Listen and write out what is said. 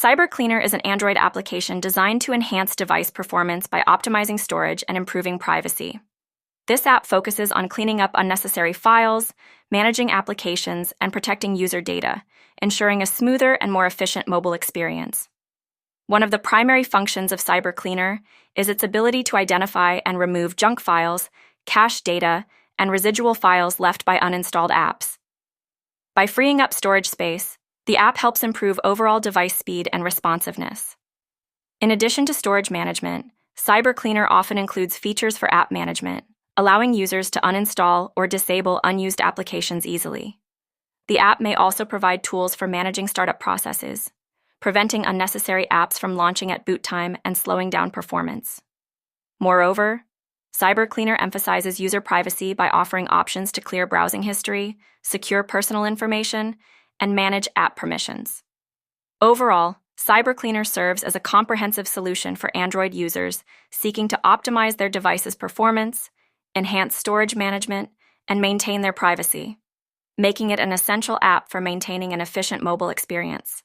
CyberCleaner is an Android application designed to enhance device performance by optimizing storage and improving privacy. This app focuses on cleaning up unnecessary files, managing applications, and protecting user data, ensuring a smoother and more efficient mobile experience. One of the primary functions of CyberCleaner is its ability to identify and remove junk files, cache data, and residual files left by uninstalled apps. By freeing up storage space, the app helps improve overall device speed and responsiveness. In addition to storage management, CyberCleaner often includes features for app management, allowing users to uninstall or disable unused applications easily. The app may also provide tools for managing startup processes, preventing unnecessary apps from launching at boot time and slowing down performance. Moreover, CyberCleaner emphasizes user privacy by offering options to clear browsing history, secure personal information, and manage app permissions. Overall, CyberCleaner serves as a comprehensive solution for Android users seeking to optimize their device's performance, enhance storage management, and maintain their privacy, making it an essential app for maintaining an efficient mobile experience.